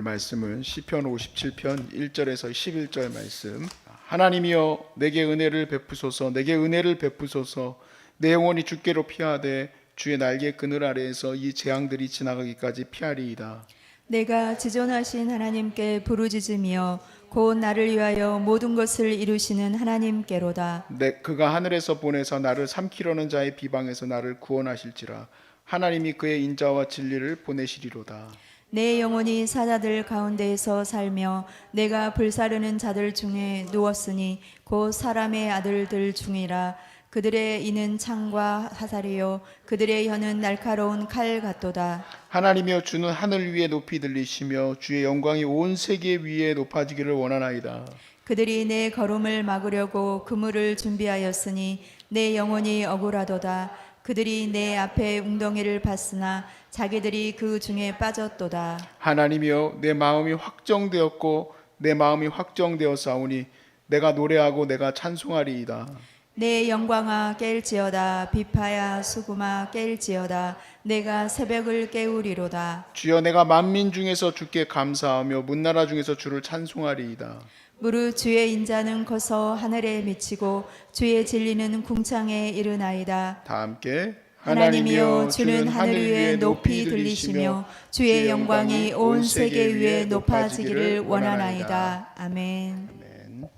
말씀은 시편 57편 1절에서 11절 말씀. 하나님이여 내게 은혜를 베푸소서, 내게 은혜를 베푸소서. 내 영혼이 주께로 피하되 주의 날개 그늘 아래에서 이 재앙들이 지나가기까지 피하리이다. 내가 지존하신 하나님께 부르짖으며 곧 나를 위하여 모든 것을 이루시는 하나님께로다. 그가 하늘에서 보내서 나를 삼키려는 자의 비방에서 나를 구원하실지라. 하나님이 그의 인자와 진리를 보내시리로다. 내 영혼이 사자들 가운데에서 살며 내가 불사르는 자들 중에 누웠으니 곧 사람의 아들들 중이라. 그들의 이는 창과 화살이요 그들의 혀는 날카로운 칼 같도다. 하나님이여 주는 하늘 위에 높이 들리시며 주의 영광이 온 세계 위에 높아지기를 원하나이다. 그들이 내 걸음을 막으려고 그물을 준비하였으니 내 영혼이 억울하도다. 그들이 내 앞에 웅덩이를 팠으나 자기들이 그 중에 빠졌도다. 하나님이여 내 마음이 확정되었고 내 마음이 확정되었사오니 내가 노래하고 내가 찬송하리이다. 내 영광아 깰지어다. 비파야 수구마 깰지어다. 내가 새벽을 깨우리로다. 주여 내가 만민 중에서 주께 감사하며 문나라 중에서 주를 찬송하리이다. 무릇 주의 인자는 커서 하늘에 미치고 주의 진리는 궁창에 이르나이다. 다 함께 하나님이여 주는 하늘 위에 높이 들리시며 주의 영광이 온 세계 위에 높아지기를 원하나이다. 아멘. 아멘.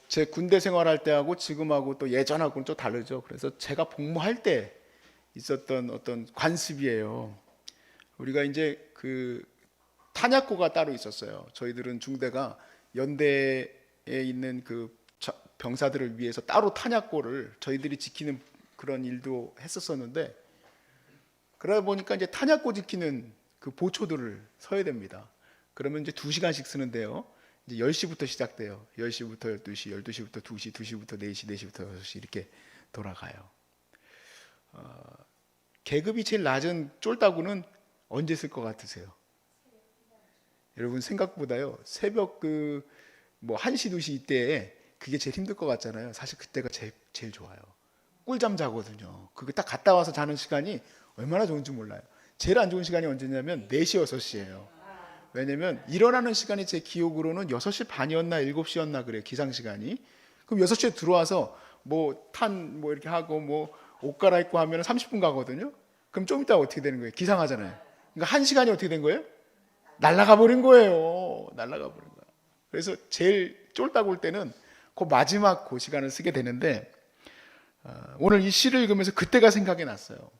제 군대 생활할 때하고 지금하고 또 예전하고는 좀 다르죠. 그래서 제가 복무할 때 있었던 어떤 관습이에요. 우리가 이제 그 탄약고가 따로 있었어요. 저희들은 중대가 연대에 있는 그 병사들을 위해서 따로 탄약고를 저희들이 지키는 그런 일도 했었었는데, 그러다 보니까 이제 탄약고 지키는 그 보초들을 서야 됩니다. 그러면 이제 2시간씩 쓰는데요. 이제 10시부터 시작돼요. 10시부터 12시, 12시부터 2시, 2시부터 4시, 4시부터 6시 이렇게 돌아가요. 계급이 제일 낮은 쫄따구는 언제 쓸 것 같으세요? 여러분 생각보다요. 새벽 1시, 2시 이때에 그게 제일 힘들 것 같잖아요. 사실 그때가 제일 좋아요. 꿀잠 자거든요. 그게 딱 갔다 와서 자는 시간이 얼마나 좋은지 몰라요. 제일 안 좋은 시간이 언제냐면 4시, 6시예요. 왜냐면 일어나는 시간이 제 기억으로는 6시 반이었나 7시였나 그래요. 기상 시간이. 그럼 6시에 들어와서 이렇게 하고 옷 갈아입고 하면 30분 가거든요. 그럼 좀 이따 어떻게 되는 거예요? 기상하잖아요. 그러니까 1시간이 어떻게 된 거예요? 날아가 버린 거예요. 날아가 버린 거야. 그래서 제일 쫄딱 올 때는 그 마지막 그 시간을 쓰게 되는데, 오늘 이 시를 읽으면서 그때가 생각이 났어요.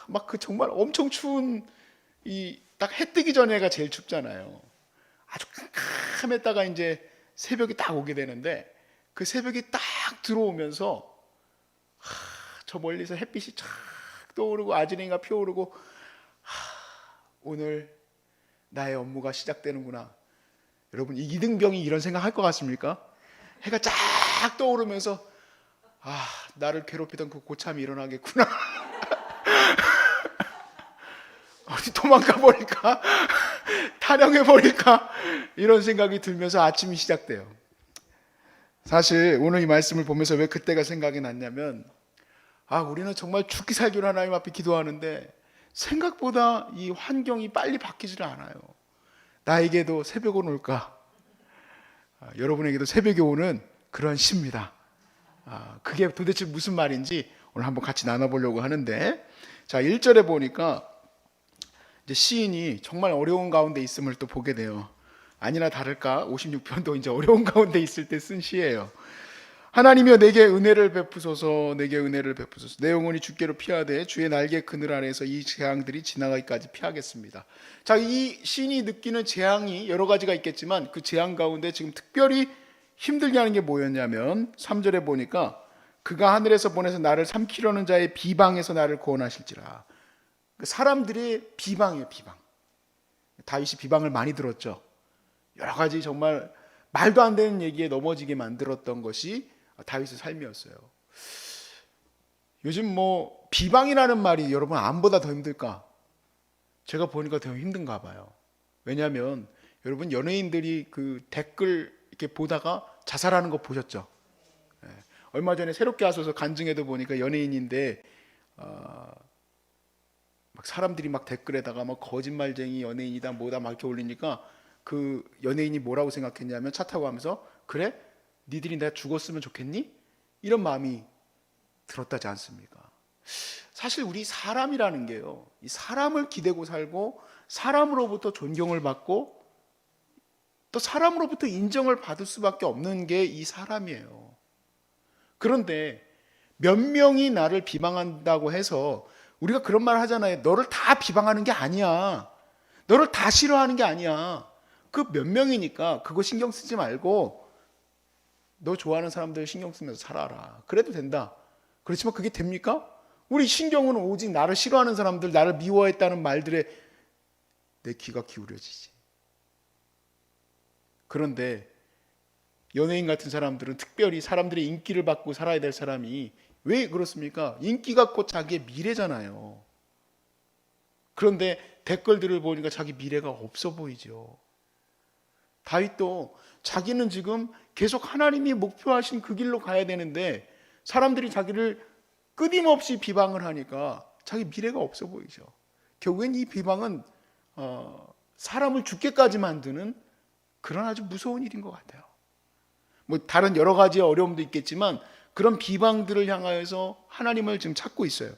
막 그 정말 엄청 추운 딱 해 뜨기 전에가 제일 춥잖아요. 아주 캄캄했다가 이제 새벽이 딱 오게 되는데, 그 새벽이 딱 들어오면서 저 멀리서 햇빛이 쫙 떠오르고 아지랭이가 피어오르고, 오늘 나의 업무가 시작되는구나. 여러분 이등병이 이런 생각 할 것 같습니까? 해가 쫙 떠오르면서 나를 괴롭히던 그 고참이 일어나겠구나. 어디 도망가 버릴까? 타령해 버릴까? 이런 생각이 들면서 아침이 시작돼요. 사실 오늘 이 말씀을 보면서 왜 그때가 생각이 났냐면, 우리는 정말 죽기 살기로 하나님 앞에 기도하는데 생각보다 이 환경이 빨리 바뀌지를 않아요. 나에게도 새벽은 올까? 여러분에게도 새벽이 오는 그런 시입니다. 그게 도대체 무슨 말인지 오늘 한번 같이 나눠보려고 하는데, 자 1절에 보니까 이제 시인이 정말 어려운 가운데 있음을 또 보게 돼요. 아니나 다를까 56편도 이제 어려운 가운데 있을 때 쓴 시예요. 하나님이여 내게 은혜를 베푸소서, 내게 은혜를 베푸소서. 내 영혼이 주께로 피하되 주의 날개 그늘 아래에서 이 재앙들이 지나가기까지 피하겠습니다. 자, 이 시인이 느끼는 재앙이 여러 가지가 있겠지만 그 재앙 가운데 지금 특별히 힘들게 하는 게 뭐였냐면 3절에 보니까 그가 하늘에서 보내서 나를 삼키려는 자의 비방에서 나를 구원하실지라. 사람들의 비방이에요. 비방. 다윗이 비방을 많이 들었죠. 여러 가지 정말 말도 안 되는 얘기에 넘어지게 만들었던 것이 다윗의 삶이었어요. 요즘 비방이라는 말이 여러분 암보다 더 힘들까? 제가 보니까 더 힘든가 봐요. 왜냐하면 여러분 연예인들이 그 댓글 이렇게 보다가 자살하는 거 보셨죠? 얼마 전에 새롭게 하소서 간증에도 보니까 연예인인데 막 사람들이 막 댓글에다가 막 거짓말쟁이 연예인이다 뭐다 막 이렇게 올리니까 그 연예인이 뭐라고 생각했냐면 차 타고 가면서 그래? 니들이 내가 죽었으면 좋겠니? 이런 마음이 들었다지 않습니까? 사실 우리 사람이라는 게요, 이 사람을 기대고 살고 사람으로부터 존경을 받고 또 사람으로부터 인정을 받을 수밖에 없는 게 이 사람이에요. 그런데 몇 명이 나를 비방한다고 해서 우리가 그런 말 하잖아요. 너를 다 비방하는 게 아니야. 너를 다 싫어하는 게 아니야. 그 몇 명이니까 그거 신경 쓰지 말고 너 좋아하는 사람들 신경 쓰면서 살아라. 그래도 된다. 그렇지만 그게 됩니까? 우리 신경은 오직 나를 싫어하는 사람들, 나를 미워했다는 말들에 내 귀가 기울여지지. 그런데 연예인 같은 사람들은 특별히 사람들의 인기를 받고 살아야 될 사람이 왜 그렇습니까? 인기가 곧 자기의 미래잖아요. 그런데 댓글들을 보니까 자기 미래가 없어 보이죠. 다윗도 자기는 지금 계속 하나님이 목표하신 그 길로 가야 되는데 사람들이 자기를 끊임없이 비방을 하니까 자기 미래가 없어 보이죠. 결국엔 이 비방은 사람을 죽게까지 만드는 그런 아주 무서운 일인 것 같아요. 뭐 다른 여러 가지 어려움도 있겠지만 그런 비방들을 향하여서 하나님을 지금 찾고 있어요.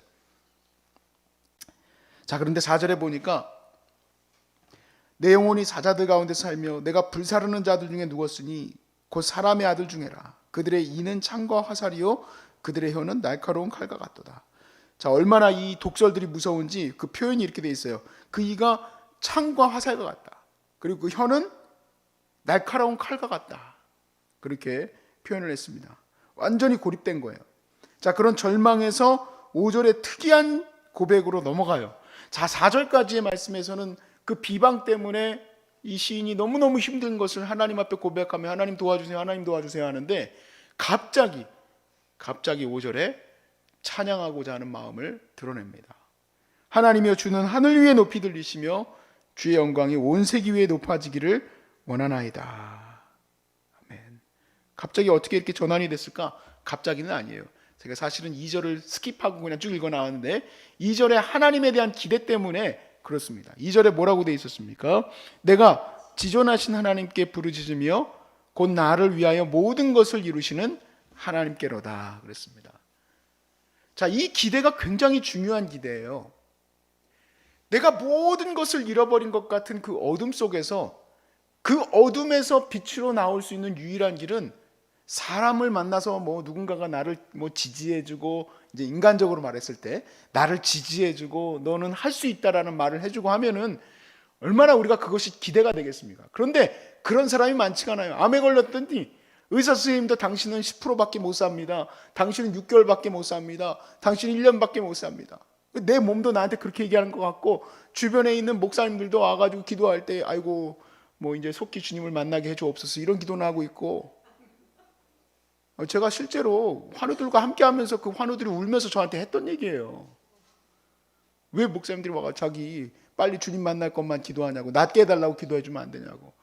자, 그런데 4절에 보니까 내 영혼이 사자들 가운데 살며 내가 불사르는 자들 중에 누웠으니 곧 사람의 아들 중에라. 그들의 이는 창과 화살이요 그들의 혀는 날카로운 칼과 같도다. 자, 얼마나 이 독설들이 무서운지 그 표현이 이렇게 돼 있어요. 그 이가 창과 화살과 같다. 그리고 그 혀는 날카로운 칼과 같다. 그렇게 표현을 했습니다. 완전히 고립된 거예요. 자, 그런 절망에서 5절의 특이한 고백으로 넘어가요. 자, 4절까지의 말씀에서는 그 비방 때문에 이 시인이 너무너무 힘든 것을 하나님 앞에 고백하며 하나님 도와주세요, 하나님 도와주세요 하는데 갑자기 5절에 찬양하고자 하는 마음을 드러냅니다. 하나님이여 주는 하늘 위에 높이 들리시며 주의 영광이 온 세기 위에 높아지기를 원하나이다. 아멘. 갑자기 어떻게 이렇게 전환이 됐을까? 갑자기는 아니에요. 제가 사실은 2절을 스킵하고 그냥 쭉 읽어 나왔는데 2절에 하나님에 대한 기대 때문에 그렇습니다. 2절에 뭐라고 되어 있었습니까? 내가 지존하신 하나님께 부르짖으며 곧 나를 위하여 모든 것을 이루시는 하나님께로다 그랬습니다. 자, 이 기대가 굉장히 중요한 기대예요. 내가 모든 것을 잃어버린 것 같은 그 어둠 속에서 그 어둠에서 빛으로 나올 수 있는 유일한 길은 사람을 만나서 뭐 누군가가 나를 뭐 지지해주고 이제 인간적으로 말했을 때 나를 지지해주고 너는 할 수 있다라는 말을 해주고 하면은 얼마나 우리가 그것이 기대가 되겠습니까? 그런데 그런 사람이 많지가 않아요. 암에 걸렸더니 의사 선생님도 당신은 10%밖에 못 삽니다. 당신은 6개월밖에 못 삽니다. 당신은 1년밖에 못 삽니다. 내 몸도 나한테 그렇게 얘기하는 것 같고 주변에 있는 목사님들도 와가지고 기도할 때 아이고 뭐 이제 속히 주님을 만나게 해주옵소서 이런 기도는 하고 있고 제가 실제로 환우들과 함께 하면서 그 환우들이 울면서 저한테 했던 얘기예요. 왜 목사님들이 와가 자기 빨리 주님 만날 것만 기도하냐고 낫게 해달라고 기도해 주면 안 되냐고.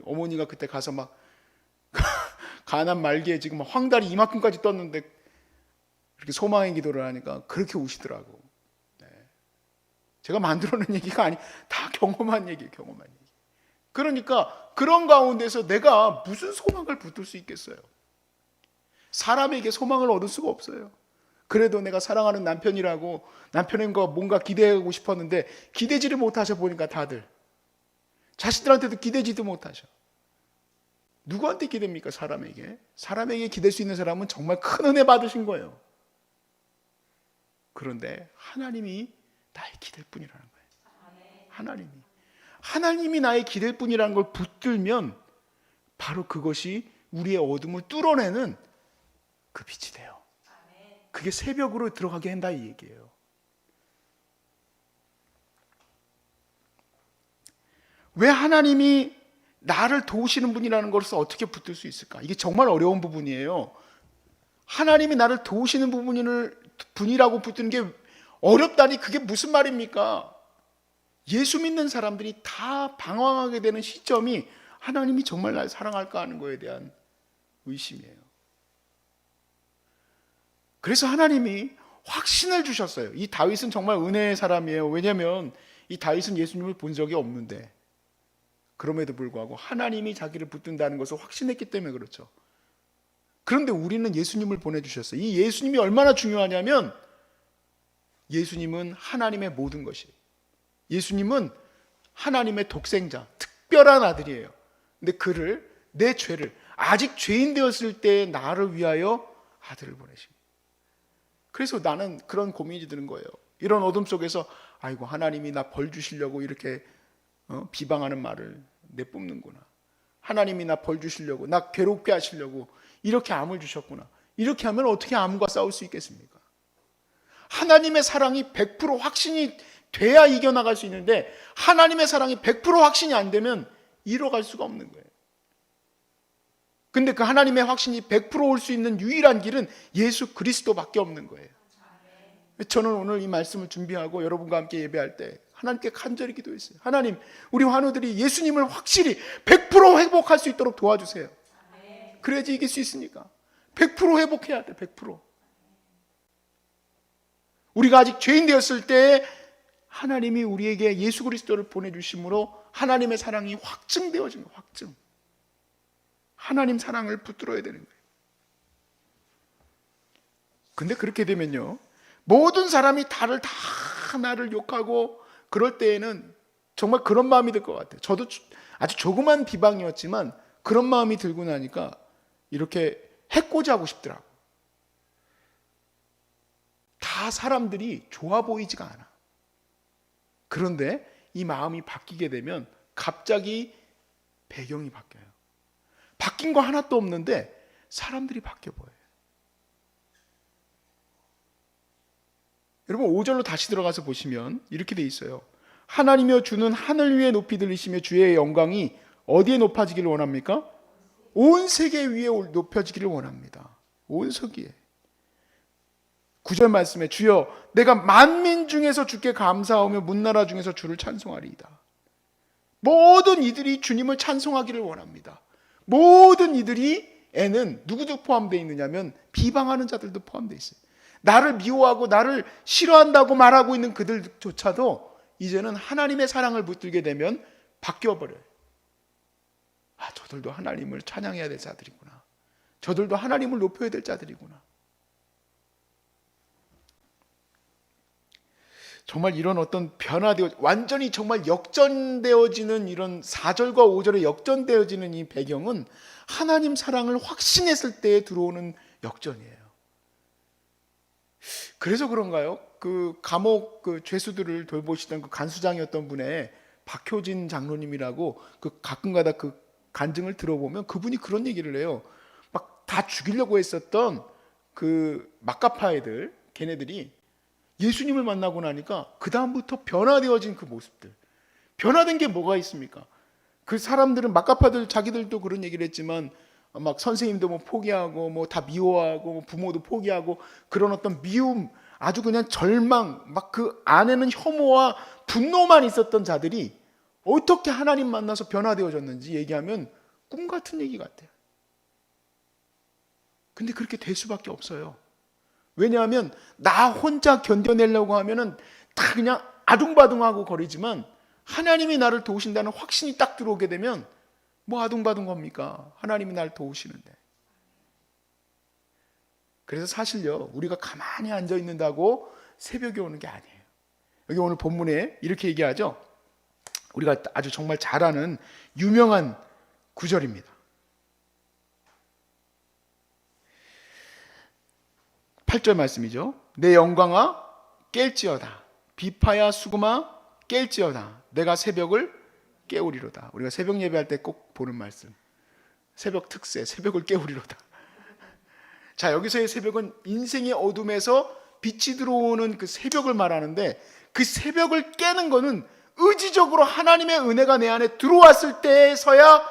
어머니가 그때 가서 막 가난 말기에 지금 황달이 이만큼까지 떴는데 그렇게 소망의 기도를 하니까 그렇게 우시더라고. 네. 제가 만들어낸 얘기가 아니 다 경험한 얘기예요. 경험한 얘기. 그러니까 그런 가운데서 내가 무슨 소망을 붙들 수 있겠어요. 사람에게 소망을 얻을 수가 없어요. 그래도 내가 사랑하는 남편이라고 남편과 뭔가 기대하고 싶었는데 기대지를 못하셔 보니까 다들 자식들한테도 기대지도 못하셔. 누구한테 기대입니까? 사람에게. 사람에게 기댈 수 있는 사람은 정말 큰 은혜 받으신 거예요. 그런데 하나님이 나의 기댈 뿐이라는 거예요. 하나님이 나의 기댈 뿐이라는 걸 붙들면 바로 그것이 우리의 어둠을 뚫어내는 그 빛이 돼요. 그게 새벽으로 들어가게 한다 이 얘기예요. 왜 하나님이 나를 도우시는 분이라는 것을 어떻게 붙들 수 있을까? 이게 정말 어려운 부분이에요. 하나님이 나를 도우시는 분이라고 붙드는 게 어렵다니 그게 무슨 말입니까? 예수 믿는 사람들이 다 방황하게 되는 시점이 하나님이 정말 날 사랑할까 하는 거에 대한 의심이에요. 그래서 하나님이 확신을 주셨어요. 이 다윗은 정말 은혜의 사람이에요. 왜냐하면 이 다윗은 예수님을 본 적이 없는데 그럼에도 불구하고 하나님이 자기를 붙든다는 것을 확신했기 때문에 그렇죠. 그런데 우리는 예수님을 보내주셨어요. 이 예수님이 얼마나 중요하냐면 예수님은 하나님의 모든 것이에요. 예수님은 하나님의 독생자, 특별한 아들이에요. 근데 그를, 내 죄를, 아직 죄인 되었을 때 나를 위하여 아들을 보내십니다. 그래서 나는 그런 고민이 드는 거예요. 이런 어둠 속에서 아이고 하나님이 나 벌 주시려고 이렇게 비방하는 말을 내뿜는구나. 하나님이 나 벌 주시려고, 나 괴롭게 하시려고 이렇게 암을 주셨구나. 이렇게 하면 어떻게 암과 싸울 수 있겠습니까? 하나님의 사랑이 100% 확신이 돼야 이겨나갈 수 있는데 하나님의 사랑이 100% 확신이 안 되면 이뤄갈 수가 없는 거예요. 근데 그 하나님의 확신이 100% 올 수 있는 유일한 길은 예수 그리스도밖에 없는 거예요. 저는 오늘 이 말씀을 준비하고 여러분과 함께 예배할 때 하나님께 간절히 기도했어요. 하나님, 우리 환우들이 예수님을 확실히 100% 회복할 수 있도록 도와주세요. 그래야지 이길 수 있으니까. 100% 회복해야 돼. 100%. 우리가 아직 죄인 되었을 때 하나님이 우리에게 예수 그리스도를 보내주심으로 하나님의 사랑이 확증되어진 거예요. 확증. 하나님 사랑을 붙들어야 되는 거예요. 근데 그렇게 되면요, 모든 사람이 다 나를 욕하고 그럴 때에는 정말 그런 마음이 들 것 같아요. 저도 아주 조그만 비방이었지만 그런 마음이 들고 나니까 이렇게 해코지하고 싶더라고. 다 사람들이 좋아 보이지가 않아. 그런데 이 마음이 바뀌게 되면 갑자기 배경이 바뀌어요. 바뀐 거 하나도 없는데 사람들이 바뀌어 보여요. 여러분 5절로 다시 들어가서 보시면 이렇게 돼 있어요. 하나님이여 주는 하늘 위에 높이 들리시며 주의 영광이 어디에 높아지기를 원합니까? 온 세계 위에 높여지기를 원합니다. 온 세계에. 9절 말씀에 주여 내가 만민 중에서 주께 감사하며 문나라 중에서 주를 찬송하리이다. 모든 이들이 주님을 찬송하기를 원합니다. 모든 이들이 에는 누구도 포함되어 있느냐면 비방하는 자들도 포함되어 있어요. 나를 미워하고 나를 싫어한다고 말하고 있는 그들조차도 이제는 하나님의 사랑을 붙들게 되면 바뀌어버려요. 아, 저들도 하나님을 찬양해야 될 자들이구나. 저들도 하나님을 높여야 될 자들이구나. 정말 이런 어떤 완전히 정말 역전되어지는 이런 4절과 5절에 역전되어지는 이 배경은 하나님 사랑을 확신했을 때 들어오는 역전이에요. 그래서 그런가요? 그 감옥 죄수들을 돌보시던 그 간수장이었던 분의 박효진 장로님이라고 그 가끔가다 그 간증을 들어보면 그분이 그런 얘기를 해요. 막 다 죽이려고 했었던 그 막가파 애들, 걔네들이 예수님을 만나고 나니까 그 다음부터 변화되어진 그 모습들. 변화된 게 뭐가 있습니까? 그 사람들은 막가파들 자기들도 그런 얘기를 했지만 막 선생님도 뭐 포기하고 뭐 다 미워하고 뭐 부모도 포기하고 그런 어떤 미움, 아주 그냥 절망, 막 그 안에는 혐오와 분노만 있었던 자들이 어떻게 하나님 만나서 변화되어졌는지 얘기하면 꿈 같은 얘기 같아요. 근데 그렇게 될 수밖에 없어요. 왜냐하면 나 혼자 견뎌내려고 하면은 다 그냥 아둥바둥하고 거리지만 하나님이 나를 도우신다는 확신이 딱 들어오게 되면 뭐 아둥바둥 겁니까? 하나님이 나를 도우시는데. 그래서 사실요, 우리가 가만히 앉아 있는다고 새벽에 오는 게 아니에요. 여기 오늘 본문에 이렇게 얘기하죠. 우리가 아주 정말 잘 아는 유명한 구절입니다. 8절 말씀이죠. 내 영광아 깰지어다. 비파야 수금아 깰지어다. 내가 새벽을 깨우리로다. 우리가 새벽 예배할 때 꼭 보는 말씀. 새벽 특세, 새벽을 깨우리로다. 자, 여기서의 새벽은 인생의 어둠에서 빛이 들어오는 그 새벽을 말하는데 그 새벽을 깨는 거는 의지적으로 하나님의 은혜가 내 안에 들어왔을 때에서야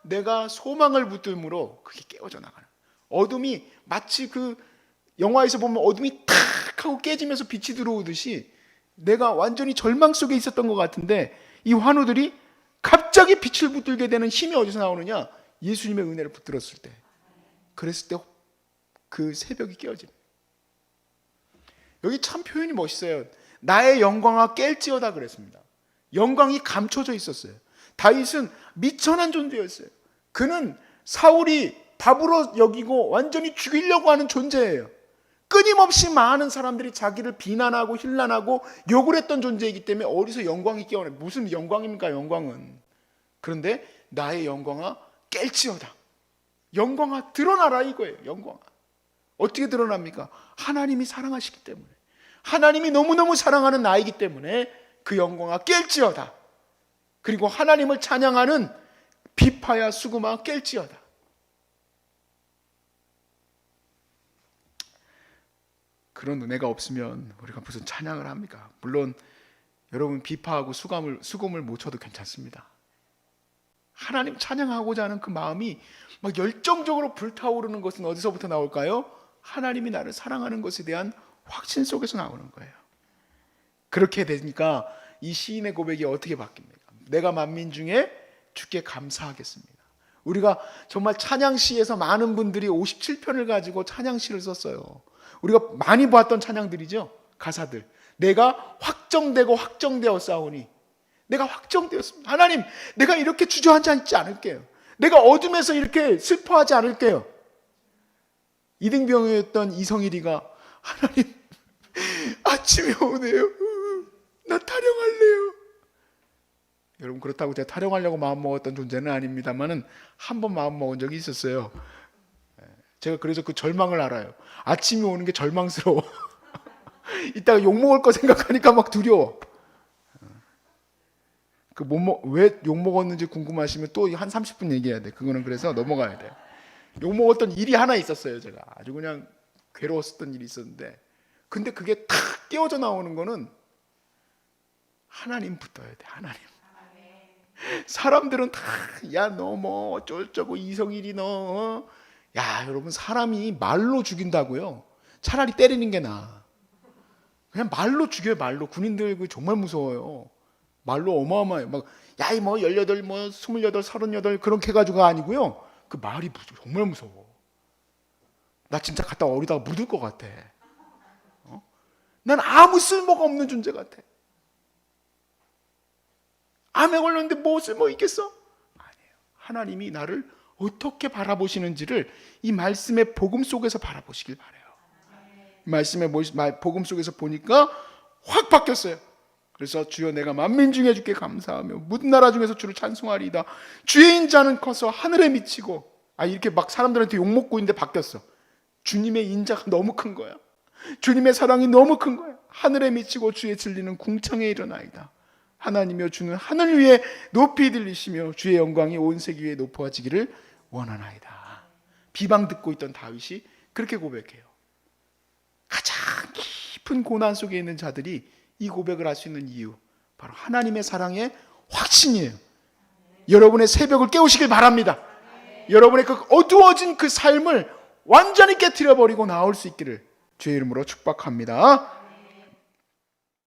내가 소망을 붙들므로 그게 깨어져 나가는. 어둠이 마치 그 영화에서 보면 어둠이 탁 하고 깨지면서 빛이 들어오듯이 내가 완전히 절망 속에 있었던 것 같은데 이 환우들이 갑자기 빛을 붙들게 되는 힘이 어디서 나오느냐? 예수님의 은혜를 붙들었을 때. 그랬을 때 그 새벽이 깨어집니다. 여기 참 표현이 멋있어요. 나의 영광아 깰지어다 그랬습니다. 영광이 감춰져 있었어요. 다윗은 미천한 존재였어요. 그는 사울이 밥으로 여기고 완전히 죽이려고 하는 존재예요. 끊임없이 많은 사람들이 자기를 비난하고 힐난하고 욕을 했던 존재이기 때문에 어디서 영광이 깨어나. 무슨 영광입니까, 영광은. 그런데 나의 영광아 깰지어다. 영광아 드러나라 이거예요. 영광아. 어떻게 드러납니까? 하나님이 사랑하시기 때문에. 하나님이 너무너무 사랑하는 나이기 때문에 그 영광아 깰지어다. 그리고 하나님을 찬양하는 비파야 수금아 깰지어다. 그런 은혜가 없으면 우리가 무슨 찬양을 합니까? 물론 여러분 비파하고 수금을 못 쳐도 괜찮습니다. 하나님 찬양하고자 하는 그 마음이 막 열정적으로 불타오르는 것은 어디서부터 나올까요? 하나님이 나를 사랑하는 것에 대한 확신 속에서 나오는 거예요. 그렇게 되니까 이 시인의 고백이 어떻게 바뀝니까? 내가 만민 중에 주께 감사하겠습니다. 우리가 정말 찬양시에서 많은 분들이 57편을 가지고 찬양시를 썼어요. 우리가 많이 보았던 찬양들이죠. 가사들. 내가 확정되고 확정되어 싸우니 내가 확정되었습니다. 하나님, 내가 이렇게 주저앉지 않을게요. 내가 어둠에서 이렇게 슬퍼하지 않을게요. 이등병이었던 이성일이가 하나님, 아침이 오네요. 나 타령할래요. 여러분, 그렇다고 제가 타령하려고 마음먹었던 존재는 아닙니다만은 한 번 마음먹은 적이 있었어요. 제가 그래서 그 절망을 알아요. 아침이 오는 게 절망스러워. 이따가 욕먹을 거 생각하니까 막 두려워. 왜 욕먹었는지 궁금하시면 또 한 30분 얘기해야 돼. 그거는 그래서 넘어가야 돼요. 욕먹었던 일이 하나 있었어요. 제가 아주 그냥 괴로웠었던 일이 있었는데, 근데 그게 탁 깨어져 나오는 거는 하나님 붙어야 돼. 하나님. 사람들은 다 야 너 뭐 어쩌고 이성일이 너 야, 여러분, 사람이 말로 죽인다고요? 차라리 때리는 게 나아. 그냥 말로 죽여요. 말로. 군인들 정말 무서워요. 말로 어마어마해요. 막 야이 뭐 18, 뭐 28, 38 그렇게 해가지고가 아니고요. 그 말이 정말 무서워. 나 진짜 갔다 어디다가 묻을 것 같아. 난 아무 쓸모가 없는 존재 같아. 암에 걸렸는데 뭐 쓸모 있겠어? 아니에요. 하나님이 나를 어떻게 바라보시는지를 이 말씀의 복음 속에서 바라보시길 바라요. 이 말씀의 복음 속에서 보니까 확 바뀌었어요. 그래서 주여 내가 만민 중에 주께 감사하며 모든 나라 중에서 주를 찬송하리이다. 주의 인자는 커서 하늘에 미치고, 이렇게 막 사람들한테 욕먹고 있는데 바뀌었어. 주님의 인자가 너무 큰 거야. 주님의 사랑이 너무 큰 거야. 하늘에 미치고 주의 진리는 궁창에 일어나이다. 하나님이여 주는 하늘 위에 높이 들리시며 주의 영광이 온 세계 위에 높아지기를 원하나이다. 비방 듣고 있던 다윗이 그렇게 고백해요. 가장 깊은 고난 속에 있는 자들이 이 고백을 할 수 있는 이유, 바로 하나님의 사랑의 확신이에요. 여러분의 새벽을 깨우시길 바랍니다. 여러분의 그 어두워진 그 삶을 완전히 깨트려 버리고 나올 수 있기를 주의 이름으로 축복합니다.